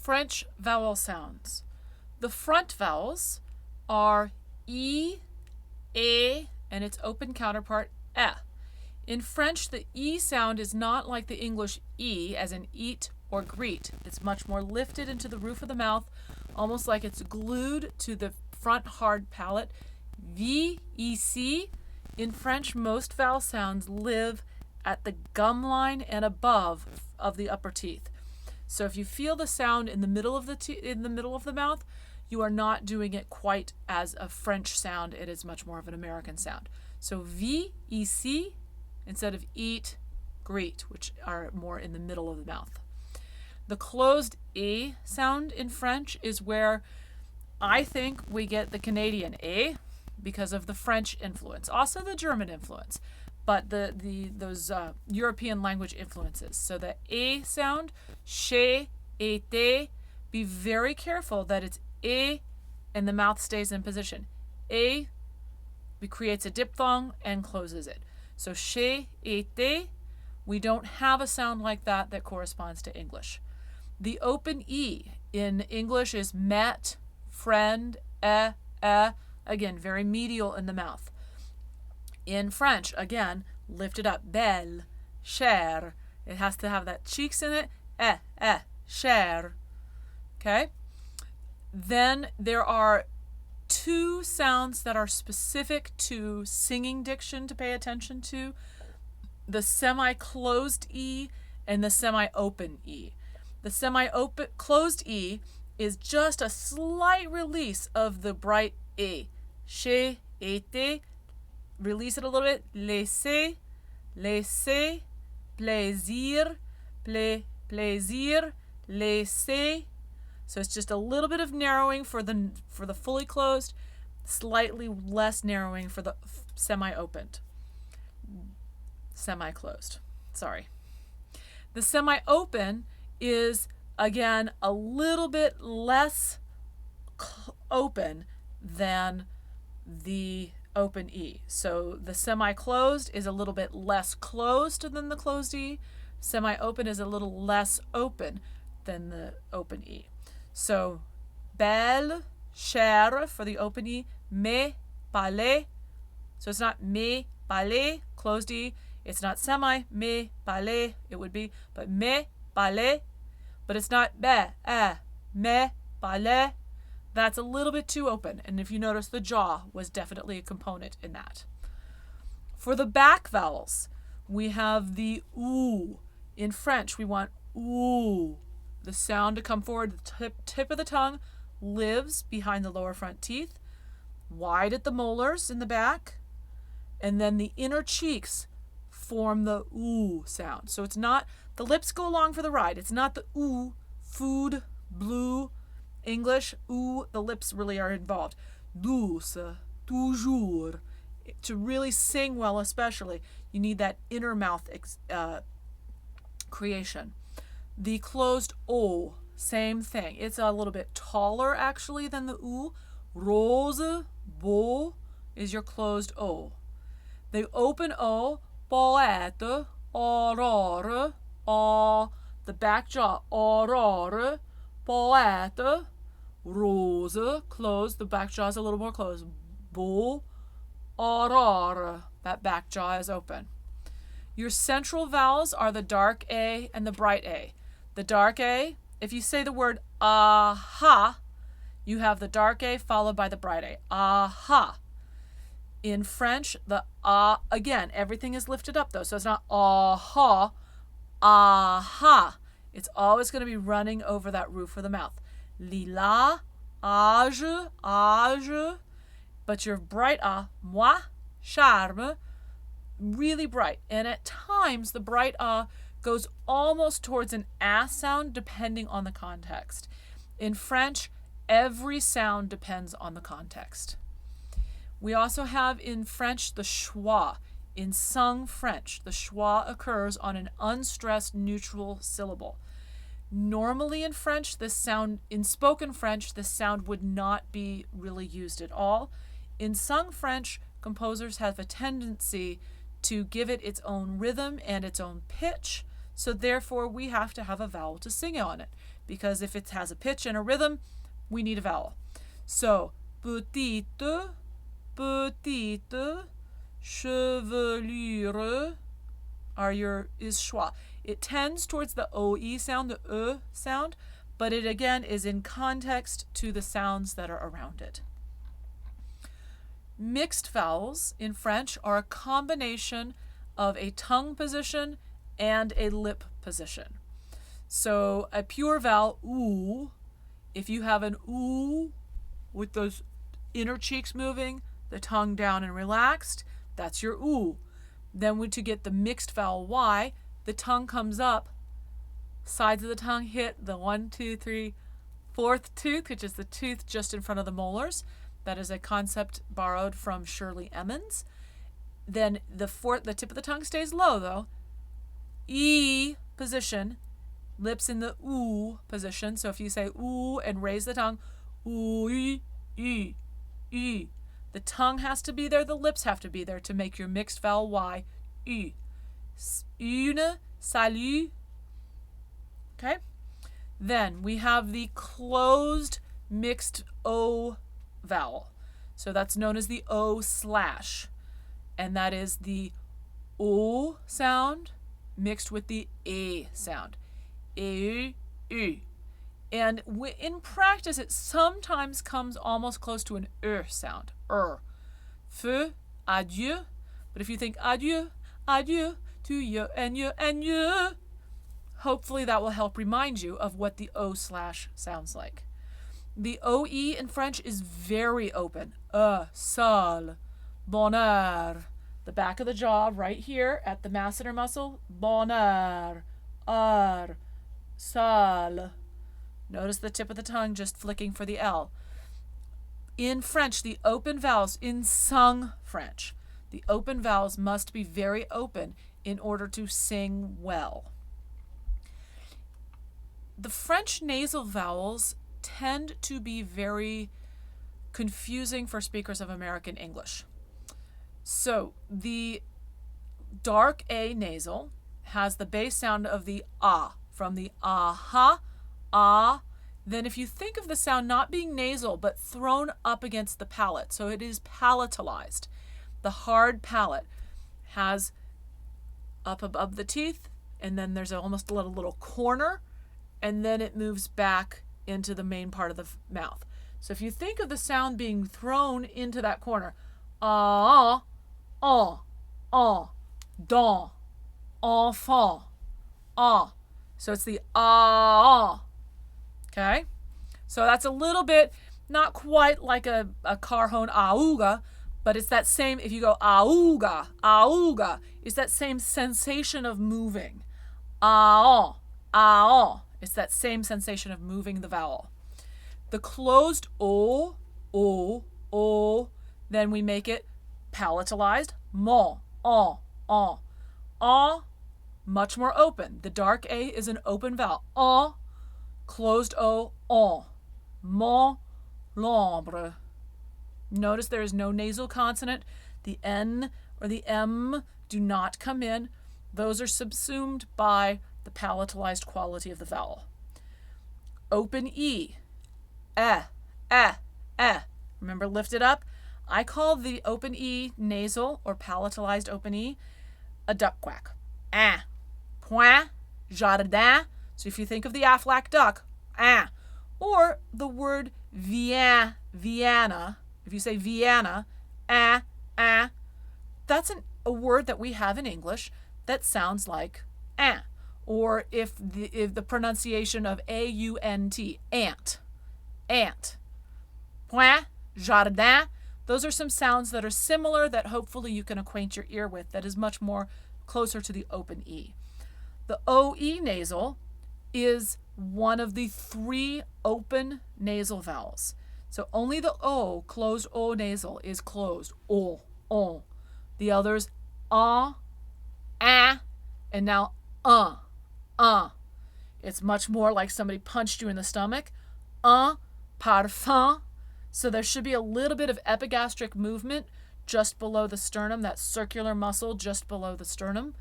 French vowel sounds. The front vowels are E, E, and its open counterpart, E. In French, the E sound is not like the English E, as in eat or greet. It's much more lifted into the roof of the mouth, almost like it's glued to the front hard palate. V, ici. In French, most vowel sounds live at the gum line and above of the upper teeth. So if you feel the sound in the middle of the mouth, you are not doing it quite as a French sound. It is much more of an American sound. So V, ici, instead of eat, greet, which are more in the middle of the mouth. The closed E sound in French is where I think we get the Canadian E because of the French influence, also the German influence, but those European language influences. So the E sound, she, été, be very careful that it's E and the mouth stays in position. E creates a diphthong and closes it. So she, été, we don't have a sound like that corresponds to English. The open E in English is met, friend, again, very medial in the mouth. In French, again, lift it up, belle, chère. It has to have that cheeks in it, chère. Okay? Then there are two sounds that are specific to singing diction to pay attention to: the semi-closed E and the semi-open E. The semi-open closed E is just a slight release of the bright E. J'ai été, release it a little bit. Laisser, laisser, plaisir, plaisir, laisser. So it's just a little bit of narrowing for the fully closed, slightly less narrowing for the semi-opened. Semi-closed. Sorry. The semi-open is, again, a little bit less open than the open E. So the semi-closed is a little bit less closed than the closed E. Semi-open is a little less open than the open E. So belle, chère for the open E, mais ballet. So it's not mais ballet, closed E. It's not semi, mais ballet, it would be, but mais ballet. But it's not mais ballet. That's a little bit too open. And if you notice, the jaw was definitely a component in that. For the back vowels, we have the oo. In French, we want oo. The sound to come forward, the tip of the tongue lives behind the lower front teeth, wide at the molars in the back, and then the inner cheeks form the oo sound. So it's not, the lips go along for the ride. It's not the oo, food, blue, English, ooh, the lips really are involved. Douce, toujours. To really sing well, especially, you need that inner mouth creation. The closed O, same thing. It's a little bit taller, actually, than the oo. Rose, beau, is your closed O. The open O, poète, aurore, the back jaw, aurore, poète, rose, closed, the back jaw is a little more closed. Beau, aurore, that back jaw is open. Your central vowels are the dark A and the bright A. The dark A, if you say the word aha, you have the dark A followed by the bright A. Aha. In French, the again, everything is lifted up though, so it's not aha, aha. It's always going to be running over that roof of the mouth. Lila, âge, but your bright A, moi, charme, really bright. And at times, the bright A goes almost towards an A sound depending on the context. In French, every sound depends on the context. We also have in French the schwa. In sung French, the schwa occurs on an unstressed neutral syllable. Normally in French, in spoken French, this sound would not be really used at all. In sung French, composers have a tendency to give it its own rhythm and its own pitch, so therefore we have to have a vowel to sing on it. because if it has a pitch and a rhythm, we need a vowel. So, petite, petite, chevelure is schwa. It tends towards the OE sound, the sound, but it again is in context to the sounds that are around it. Mixed vowels in French are a combination of a tongue position and a lip position. So a pure vowel, oo, if you have an oo with those inner cheeks moving, the tongue down and relaxed, that's your oo. Then to get the mixed vowel Y, the tongue comes up, sides of the tongue hit the 1, 2, 3, fourth tooth, which is the tooth just in front of the molars. That is a concept borrowed from Shirley Emmons. Then the tip of the tongue stays low though. E position, lips in the oo position. So if you say oo and raise the tongue, oo, e, e, e. The tongue has to be there, the lips have to be there to make your mixed vowel Y, E. Une, salut. Okay? Then we have the closed mixed O vowel. So that's known as the O slash. And that is the O sound mixed with the A sound. E, E. And in practice, it sometimes comes almost close to an sound. Feu, adieu. But if you think adieu, adieu, to you and you and you, hopefully that will help remind you of what the O slash sounds like. The OE in French is very open. Sal, bonheur. The back of the jaw right here at the masseter muscle, bonheur, sal. Notice the tip of the tongue just flicking for the L. In French, the open vowels, in sung French, the open vowels must be very open in order to sing well. The French nasal vowels tend to be very confusing for speakers of American English. So the dark A nasal has the base sound of the ah, from the aha, ah. Then if you think of the sound not being nasal but thrown up against the palate, so it is palatalized. The hard palate has up above the teeth, and then there's almost a little corner, and then it moves back into the main part of the mouth. So if you think of the sound being thrown into that corner, ah, don, enfant, ah. So it's the ah. Okay? So that's a little bit, not quite like a car horn auga, but it's that same, if you go auga, auga, it's that same sensation of moving. Ah, ah. It's that same sensation of moving the vowel. The closed o, then we make it palatalized, mon, much more open. The dark A is an open vowel. Closed O, mon, l'ombre. Notice there is no nasal consonant. The N or the M do not come in. Those are subsumed by the palatalized quality of the vowel. Open E, Remember, lift it up? I call the open E nasal or palatalized open E a duck quack. Point, jardin. So if you think of the Aflac duck, or the word Vienna, if you say Vienna, that's a word that we have in English that sounds like or if the pronunciation of A-U-N-T, ant, point, jardin, those are some sounds that are similar that hopefully you can acquaint your ear with, that is much more closer to the open E. The OE nasal is one of the 3 open nasal vowels. So only the O, closed O nasal, is closed. O. The others, and now It's much more like somebody punched you in the stomach. Parfum. So there should be a little bit of epigastric movement just below the sternum, that circular muscle just below the sternum.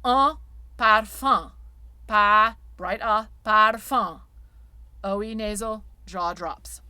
Parfum. Bright parfum. OE nasal, jaw drops.